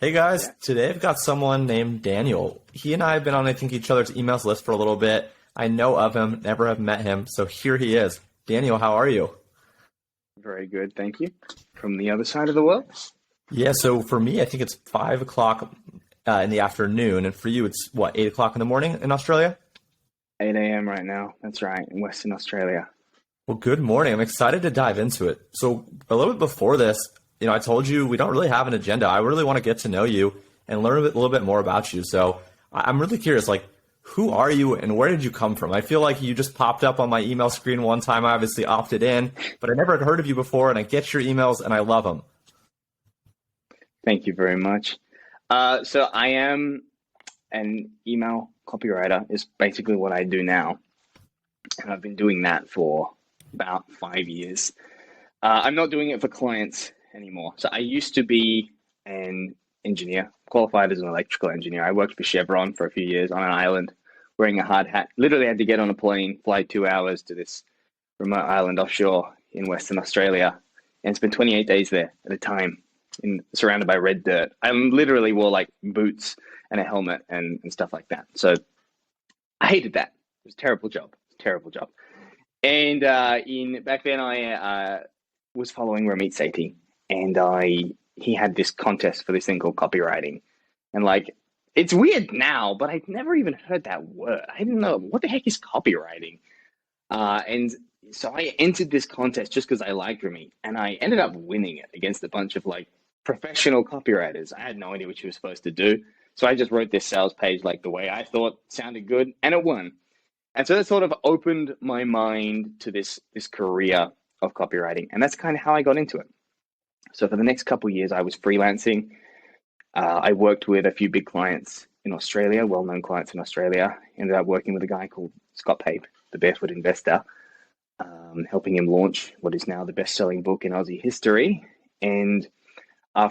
Hey guys, Yeah. today I've got someone named Daniel. He and I have been on, I think, each other's emails list for a little bit. I know of him, never have met him, so here he is. Daniel, how are you? Very good, thank you. From the other side of the world? Yeah, so for me, I think it's 5 o'clock in the afternoon, and for you, it's what, 8 o'clock in the morning in Australia? 8 a.m. right now. That's right, in Western Australia. Well, good morning. I'm excited to dive into it. So a little bit before this, I told you we don't really have an agenda. I really want to get to know you and learn a little bit more about you. So I'm really curious, like, who are you and where did you come from? I feel like you just popped up on my email screen one time. I obviously opted in, but I never had heard of you before, and I get your emails and I love them. Thank you very much. So I am an email copywriter is basically what I do now. And I've been doing that for about 5 years. I'm not doing it for clients anymore. So I used to be an engineer, qualified as an electrical engineer. I worked for Chevron for a few years on an island, wearing a hard hat. Literally had to get on a plane, fly 2 hours to this remote island offshore in Western Australia, and spent 28 days there at a time, surrounded by red dirt. I literally wore like boots and a helmet and stuff like that. So I hated that. It was a terrible job. Terrible job. And in back then, I was following Ramit Sethi, and he had this contest for this thing called copywriting, and like it's weird now, but I'd never even heard that word. I didn't know what the heck is copywriting, and so I entered this contest just because I liked Ramit, and I ended up winning it against a bunch of like professional copywriters. I had no idea what you were supposed to do, so I just wrote this sales page like the way I thought sounded good, and it won. And so that sort of opened my mind to this career of copywriting. And that's kind of how I got into it. So for the next couple of years, I was freelancing. I worked with a few big clients in Australia, well-known clients in Australia. Ended up working with a guy called Scott Pape, the Barefoot Investor, helping him launch what is now the best-selling book in Aussie history. And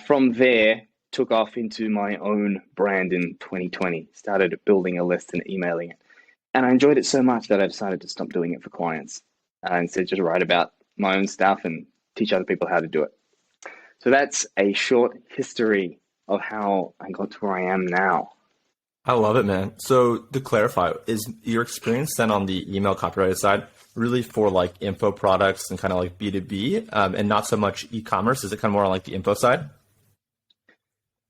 from there, took off into my own brand in 2020. Started building a list and emailing it. And I enjoyed it so much that I decided to stop doing it for clients and instead just write about my own stuff and teach other people how to do it. So that's a short history of how I got to where I am now. I love it, man. So to clarify, is your experience then on the email copyright side really for like info products and kind of like B2B and not so much e-commerce? Is it kind of more on like the info side?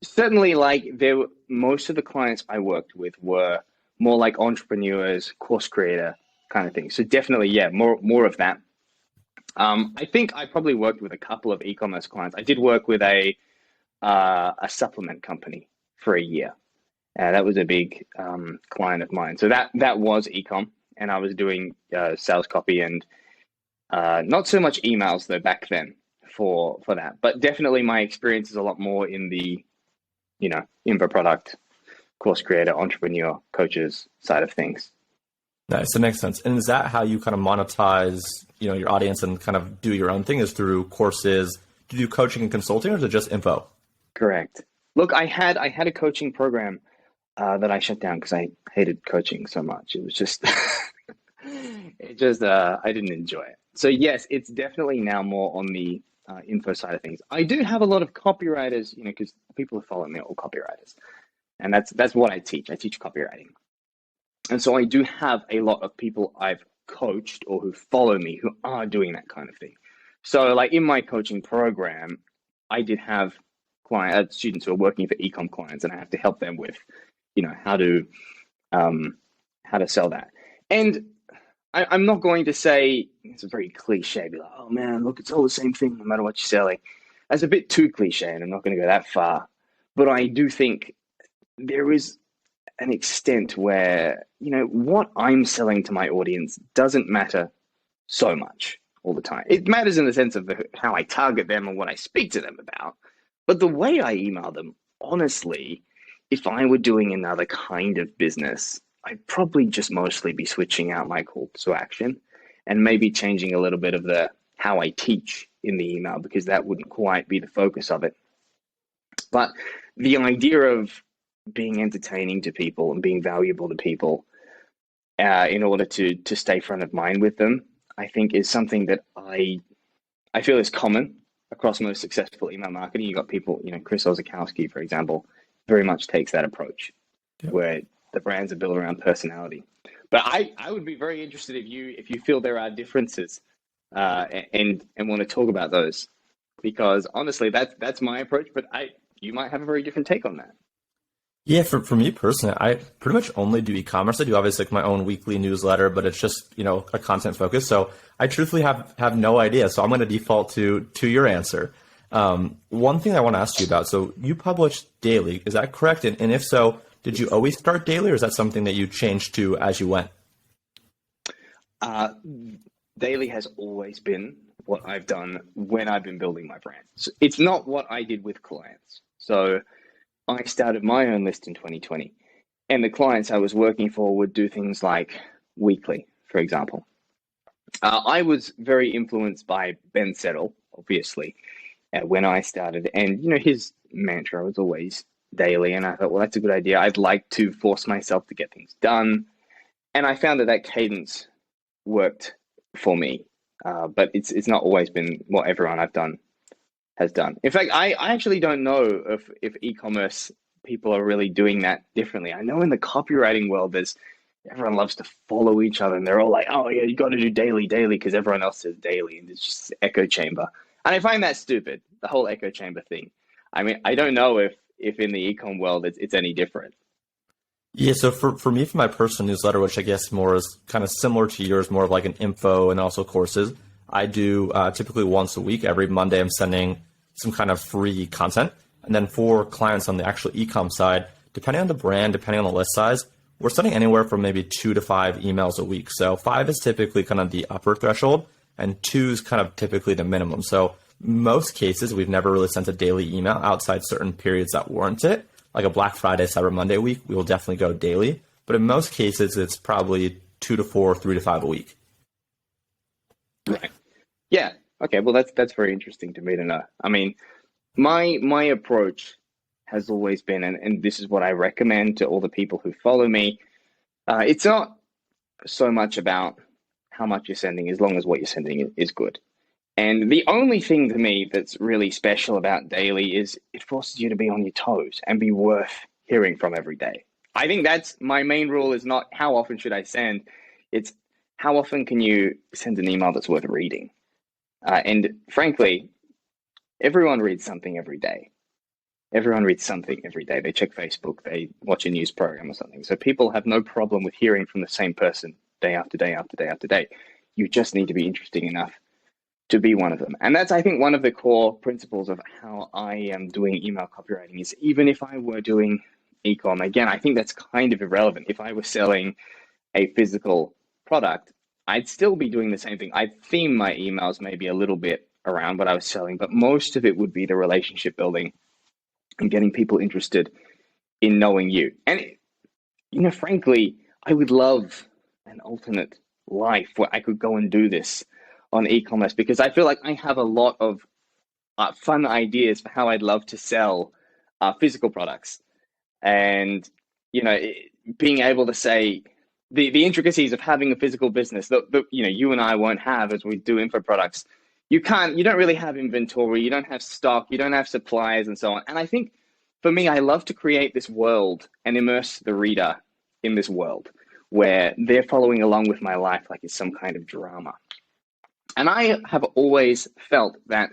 Certainly, most of the clients I worked with were more like entrepreneurs, course creator kind of thing. So definitely, yeah, more of that. I think I probably worked with a couple of e-commerce clients. I did work with a supplement company for a year. That was a big client of mine. So that was e-com, and I was doing sales copy and not so much emails though back then for that. But definitely, my experience is a lot more in the info product, course creator, entrepreneur, coaches side of things. Nice, that makes sense. And is that how you kind of monetize, your audience and kind of do your own thing is through courses? Do you do coaching and consulting or is it just info? Correct. Look, I had a coaching program that I shut down because I hated coaching so much. It was just, I didn't enjoy it. So yes, it's definitely now more on the info side of things. I do have a lot of copywriters, because people who follow me are all copywriters. And that's what I teach. I teach copywriting. And so I do have a lot of people I've coached or who follow me who are doing that kind of thing. So like in my coaching program, I did have students who are working for e-com clients, and I have to help them with, how to sell that. And I'm not going to say, it's a very cliche, be like, oh man, look, it's all the same thing no matter what you're selling. That's a bit too cliche, and I'm not going to go that far. But I do think there is an extent where, what I'm selling to my audience doesn't matter so much all the time. It matters in the sense of how I target them and what I speak to them about. But the way I email them, honestly, if I were doing another kind of business, I'd probably just mostly be switching out my call to action and maybe changing a little bit of how I teach in the email, because that wouldn't quite be the focus of it. But the idea of being entertaining to people and being valuable to people in order to stay front of mind with them, I think is something that I feel is common across most successful email marketing, you got people, Chris Ozakowski, for example, very much takes that approach Yeah. where the brands are built around personality. But I would be very interested if you feel there are differences and want to talk about those, because honestly, that's my approach. But you might have a very different take on that. Yeah, for me personally, I pretty much only do e-commerce. I do obviously like my own weekly newsletter, but it's just, a content focus. So I truthfully have no idea. So I'm going to default to your answer. One thing I want to ask you about, so you publish daily, is that correct? And if so, did you always start daily, or is that something that you changed to as you went? Daily has always been what I've done when I've been building my brand. So it's not what I did with clients. So I started my own list in 2020, and the clients I was working for would do things like weekly, for example. I was very influenced by Ben Settle, obviously, when I started, and his mantra was always daily, and I thought, well, that's a good idea. I'd like to force myself to get things done, and I found that cadence worked for me, but it's not always been what everyone I've done has done. In fact, I actually don't know if e-commerce people are really doing that differently. I know in the copywriting world, everyone loves to follow each other, and they're all like, oh yeah, you got to do daily because everyone else says daily, and it's just echo chamber. And I find that stupid, the whole echo chamber thing. I mean, I don't know if in the e-com world it's any different. Yeah, so for me, for my personal newsletter, which I guess more is kind of similar to yours, more of like an info and also courses, I do typically once a week. Every Monday, I'm sending some kind of free content. And then for clients on the actual e-com side, depending on the brand, depending on the list size, we're sending anywhere from maybe 2 to 5 emails a week. So 5 is typically kind of the upper threshold, and 2 is kind of typically the minimum. So most cases, we've never really sent a daily email outside certain periods that warrant it. Like a Black Friday, Cyber Monday week, we will definitely go daily. But in most cases, it's probably 2 to 4, 3 to 5 a week. Right. Yeah. Okay. Well, that's very interesting to me to know. I mean, my approach has always been, and this is what I recommend to all the people who follow me. It's not so much about how much you're sending, as long as what you're sending is good. And the only thing to me that's really special about daily is it forces you to be on your toes and be worth hearing from every day. I think that's my main rule, is not how often should I send, it's how often can you send an email that's worth reading. And frankly, everyone reads something every day. Everyone reads something every day. They check Facebook, they watch a news program or something. So people have no problem with hearing from the same person day after day after day after day. You just need to be interesting enough to be one of them. And that's, I think, one of the core principles of how I am doing email copywriting is, even if I were doing e-com, again, I think that's kind of irrelevant. If I was selling a physical product, I'd still be doing the same thing. I'd theme my emails maybe a little bit around what I was selling, but most of it would be the relationship building and getting people interested in knowing you. And, frankly, I would love an alternate life where I could go and do this on e-commerce, because I feel like I have a lot of fun ideas for how I'd love to sell physical products. And, being able to say the intricacies of having a physical business that you and I won't have as we do info products. You don't really have inventory, you don't have stock, you don't have suppliers and so on. And I think for me, I love to create this world and immerse the reader in this world where they're following along with my life like it's some kind of drama. And I have always felt that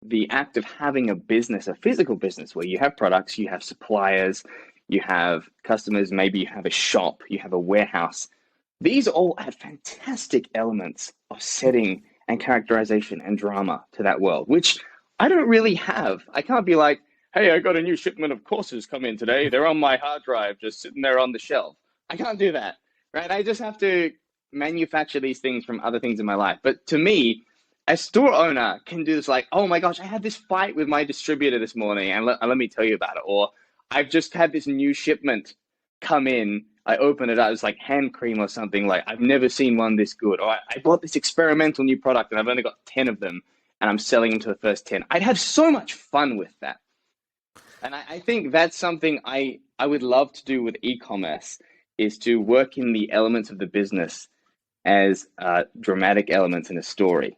the act of having a business, a physical business, where you have products, you have suppliers, you have customers, maybe you have a shop, you have a warehouse, these all add fantastic elements of setting and characterization and drama to that world, which I don't really have. I can't be like, hey, I got a new shipment of courses come in today. They're on my hard drive, just sitting there on the shelf. I can't do that, right? I just have to manufacture these things from other things in my life. But to me, a store owner can do this, like, oh my gosh, I had this fight with my distributor this morning, and let me tell you about it. Or I've just had this new shipment come in. I open it up, it's like hand cream or something. Like, I've never seen one this good. Or I bought this experimental new product and I've only got 10 of them and I'm selling them to the first 10. I'd have so much fun with that. And I think that's something I would love to do with e-commerce, is to work in the elements of the business as dramatic elements in a story.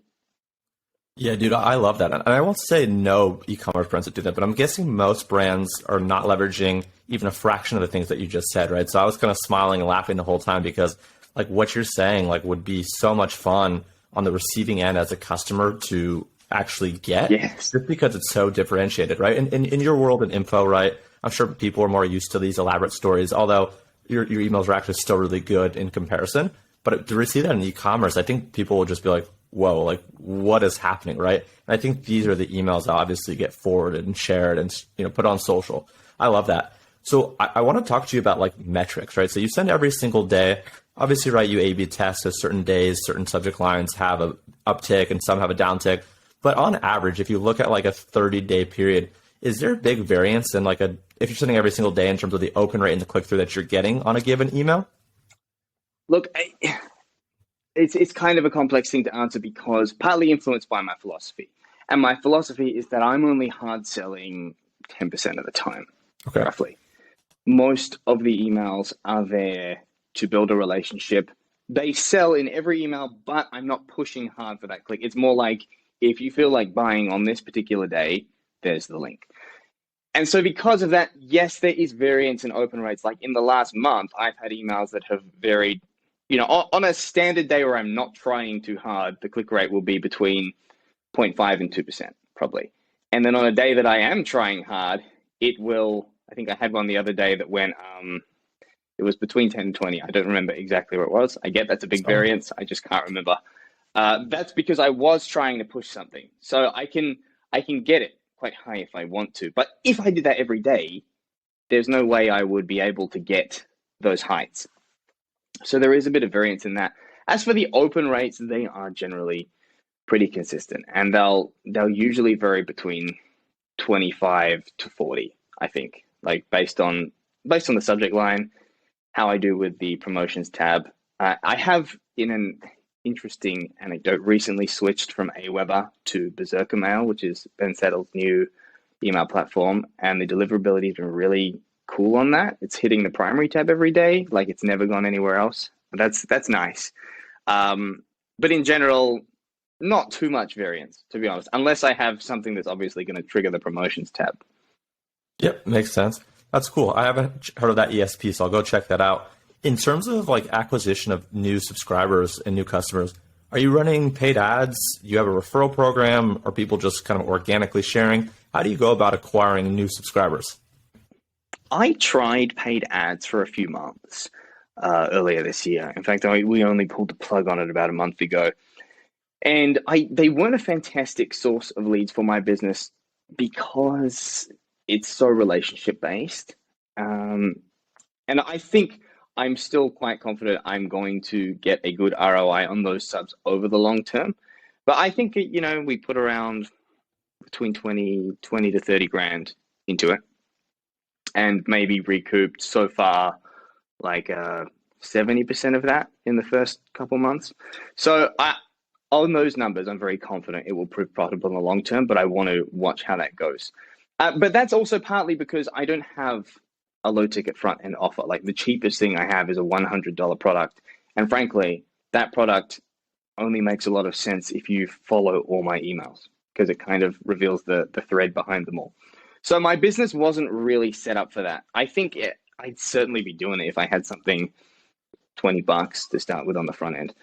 Yeah, dude, I love that. And I won't say no e-commerce brands that do that, but I'm guessing most brands are not leveraging even a fraction of the things that you just said, right? So I was kind of smiling and laughing the whole time because like what you're saying like would be so much fun on the receiving end as a customer to actually get Yes. just because it's so differentiated, right? And in your world in info, right? I'm sure people are more used to these elaborate stories, although your emails are actually still really good in comparison. But to receive that in e-commerce, I think people will just be like, whoa, like what is happening, right? And I think these are the emails that obviously get forwarded and shared and put on social. I love that. So I want to talk to you about like metrics, right? So you send every single day. Obviously, right, you A/B test so certain days, certain subject lines have a uptick and some have a downtick. But on average, if you look at like a 30-day period, is there a big variance in like if you're sending every single day in terms of the open rate and the click through that you're getting on a given email? Look, it's kind of a complex thing to answer because partly influenced by my philosophy. And my philosophy is that I'm only hard selling 10% of the time, Okay. roughly. Most of the emails are there to build a relationship. They sell in every email, but I'm not pushing hard for that click. It's more like if you feel like buying on this particular day, there's the link. And so because of that, yes, there is variance in open rates. Like in the last month, I've had emails that have varied. On a standard day where I'm not trying too hard, the click rate will be between 0.5 and 2%, probably. And then on a day that I am trying hard, it will, I think I had one the other day that went, it was between 10 and 20. I don't remember exactly where it was. I get that's a big variance. I just can't remember. That's because I was trying to push something. So I can get it quite high if I want to. But if I did that every day, there's no way I would be able to get those heights. So there is a bit of variance in that. As for the open rates, they are generally pretty consistent, and they'll usually vary between 25 to 40, I think, like based on the subject line, how I do with the promotions tab. I have, in an interesting anecdote, recently switched from Aweber to Berserker Mail, which is Ben Settle's new email platform, and the deliverability has been really cool on that. It's hitting the primary tab every day, like it's never gone anywhere else. That's nice. But in general, not too much variance, to be honest, unless I have something that's obviously going to trigger the promotions tab. Yep, makes sense. That's cool. I haven't heard of that ESP, so I'll go check that out. In terms of like acquisition of new subscribers and new customers, are you running paid ads? You have a referral program? Are people just kind of organically sharing? How do you go about acquiring new subscribers? I tried paid ads for a few months earlier this year. In fact, we only pulled the plug on it about a month ago. And they weren't a fantastic source of leads for my business because it's so relationship based. And I think I'm still quite confident I'm going to get a good ROI on those subs over the long term. But I think, we put around between 20 to 30 grand into it and maybe recouped so far like 70% of that in the first couple months. So on those numbers, I'm very confident it will prove profitable in the long term, but I want to watch how that goes. But that's also partly because I don't have a low ticket front end offer. Like the cheapest thing I have is a $100 product. And frankly, that product only makes a lot of sense if you follow all my emails because it kind of reveals the thread behind them all. So my business wasn't really set up for that. I think I'd certainly be doing it if I had something $20 to start with on the front end.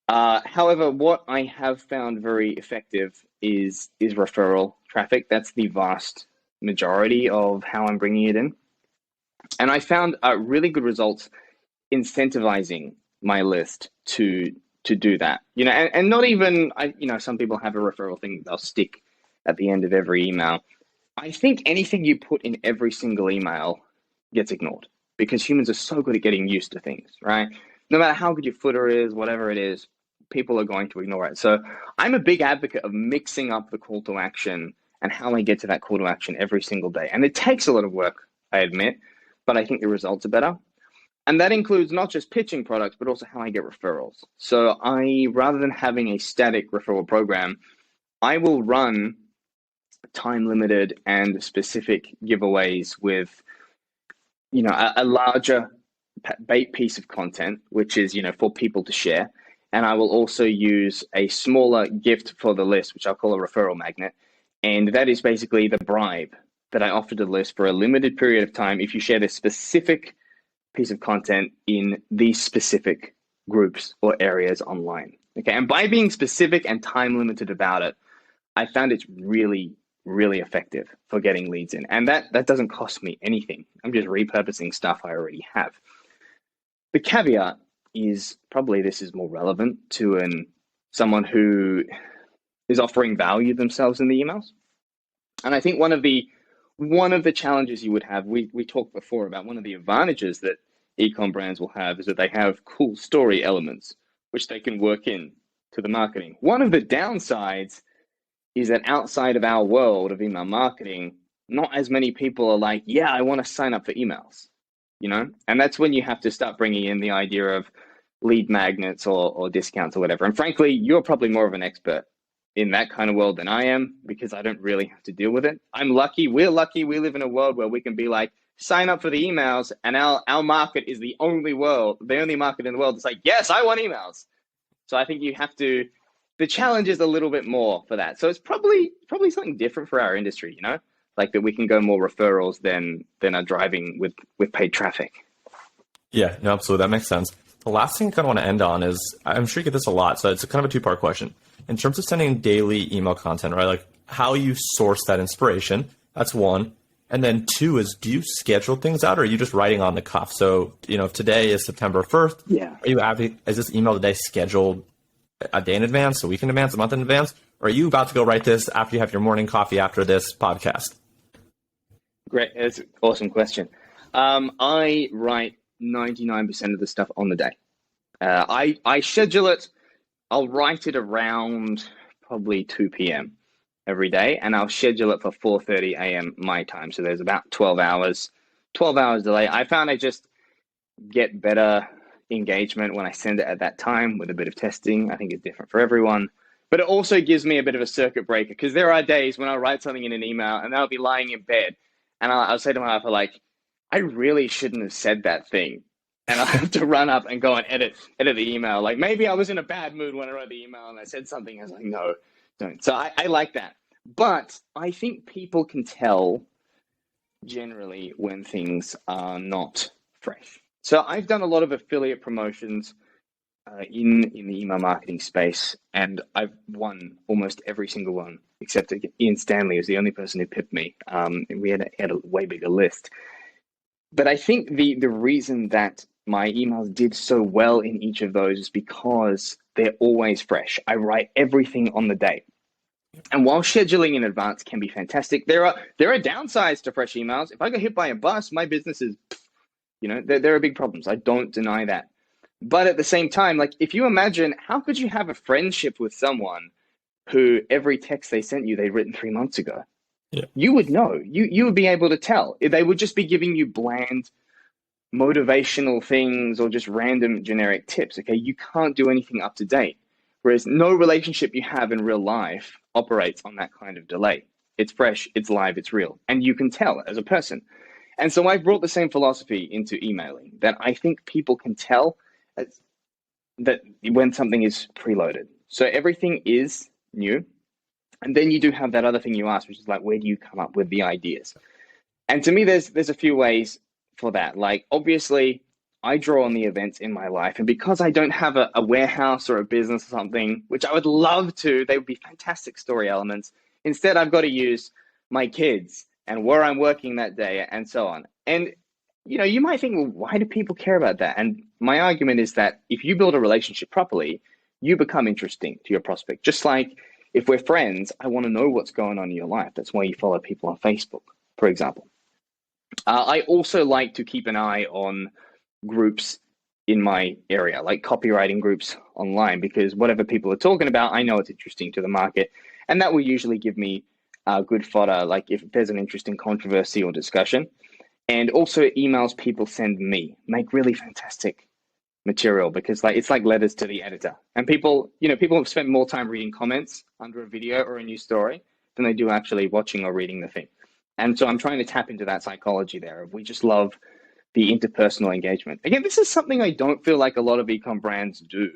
However, what I have found very effective is referral traffic. That's the vast majority of how I'm bringing it in. And I found really good results incentivizing my list to do that. And not even, some people have a referral thing they'll stick at the end of every email. I think anything you put in every single email gets ignored because humans are so good at getting used to things, right? No matter how good your footer is, whatever it is, people are going to ignore it. So I'm a big advocate of mixing up the call to action and how I get to that call to action every single day. And it takes a lot of work, I admit, but I think the results are better. And that includes not just pitching products, but also how I get referrals. So rather than having a static referral program, I will run time limited and specific giveaways with, a larger bait piece of content, which is, for people to share. And I will also use a smaller gift for the list, which I'll call a referral magnet. And that is basically the bribe that I offer to the list for a limited period of time if you share this specific piece of content in these specific groups or areas online. Okay, and by being specific and time limited about it, I found it's really, really effective for getting leads in. And that doesn't cost me anything. I'm just repurposing stuff I already have. The caveat is probably this is more relevant to someone who is offering value themselves in the emails. And I think one of the challenges you would have, we talked before about one of the advantages that e-com brands will have is that they have cool story elements which they can work in to the marketing. One of the downsides is that outside of our world of email marketing, not as many people are like, yeah, I want to sign up for emails, And that's when you have to start bringing in the idea of lead magnets or discounts or whatever. And frankly, you're probably more of an expert in that kind of world than I am because I don't really have to deal with it. I'm lucky. We're lucky. We live in a world where we can be like, sign up for the emails, and our market is the only market in the world that's like, yes, I want emails. So I think the challenge is a little bit more for that. So it's probably something different for our industry, like that we can go more referrals than are driving with paid traffic. Yeah, no, absolutely. That makes sense. The last thing I kind of want to end on is, I'm sure you get this a lot, so it's kind of a two-part question. In terms of sending daily email content, right, like how you source that inspiration, that's one. And then two is, do you schedule things out or are you just writing on the cuff? So, if today is September 1st, is this email today scheduled a day in advance, a week in advance, a month in advance? Or are you about to go write this after you have your morning coffee after this podcast? Great. That's an awesome question. I write 99% of the stuff on the day. I schedule it. I'll write it around probably 2 p.m. every day, and I'll schedule it for 4:30 a.m. my time. So there's about 12 hours delay. I found I just get better engagement when I send it at that time with a bit of testing. I think it's different for everyone. But it also gives me a bit of a circuit breaker because there are days when I write something in an email and I'll be lying in bed and I'll say to my wife, like, I really shouldn't have said that thing. And I'll have to run up and go and edit the email. Like maybe I was in a bad mood when I wrote the email and I said something. I was like, no, don't. So I like that. But I think people can tell generally when things are not fresh. So I've done a lot of affiliate promotions in the email marketing space, and I've won almost every single one, except Ian Stanley was the only person who pipped me. We had a way bigger list. But I think the reason that my emails did so well in each of those is because they're always fresh. I write everything on the day. And while scheduling in advance can be fantastic, there are downsides to fresh emails. If I get hit by a bus, my business is, there are big problems. I don't deny that. But at the same time, like if you imagine, how could you have a friendship with someone who every text they sent you, they'd written 3 months ago? Yeah. You would know. You would be able to tell. They would just be giving you bland motivational things or just random generic tips. Okay, you can't do anything up to date. Whereas no relationship you have in real life operates on that kind of delay. It's fresh, it's live, it's real, and you can tell as a person. And so I've brought the same philosophy into emailing, that I think people can tell that when something is preloaded. So everything is new. And then you do have that other thing you asked, which is like, where do you come up with the ideas? And to me, there's a few ways for that. Like, obviously, I draw on the events in my life. And because I don't have a warehouse or a business or something, which I would love to, they would be fantastic story elements. Instead, I've got to use my kids and where I'm working that day and so on. And, you might think, well, why do people care about that? And my argument is that if you build a relationship properly, you become interesting to your prospect. Just like if we're friends, I want to know what's going on in your life. That's why you follow people on Facebook, for example. I also like to keep an eye on groups in my area, like copywriting groups online, because whatever people are talking about, I know it's interesting to the market. And that will usually give me good fodder, like if there's an interesting controversy or discussion. And also emails people send me make really fantastic material because it's like letters to the editor. And people have spent more time reading comments under a video or a news story than they do actually watching or reading the thing. And so I'm trying to tap into that psychology there. We just love the interpersonal engagement. Again, this is something I don't feel like a lot of e-com brands do.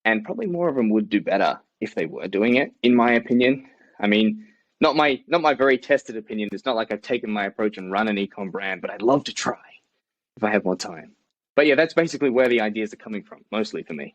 and probably more of them would do better if they were doing it, in my opinion. I mean, not my very tested opinion. It's not like I've taken my approach and run an ecom brand, but I'd love to try if I had more time. But yeah, that's basically where the ideas are coming from, mostly for me.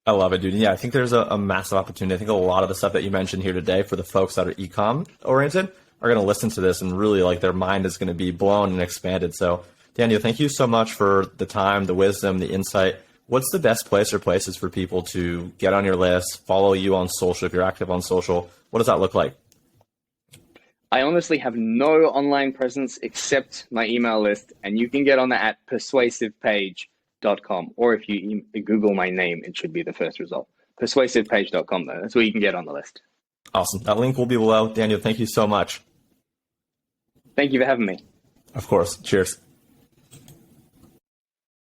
I love it, dude. Yeah, I think there's a massive opportunity. I think a lot of the stuff that you mentioned here today for the folks that are ecom oriented are going to listen to this and really like their mind is going to be blown and expanded. So Daniel, thank you so much for the time, the wisdom, the insight. What's the best place or places for people to get on your list, follow you on social if you're active on social? What does that look like? I honestly have no online presence except my email list, and you can get on that at persuasivepage.com, or if you Google my name, it should be the first result. Persuasivepage.com, though. That's where you can get on the list. Awesome. That link will be below. Daniel, thank you so much. Thank you for having me. Of course. Cheers.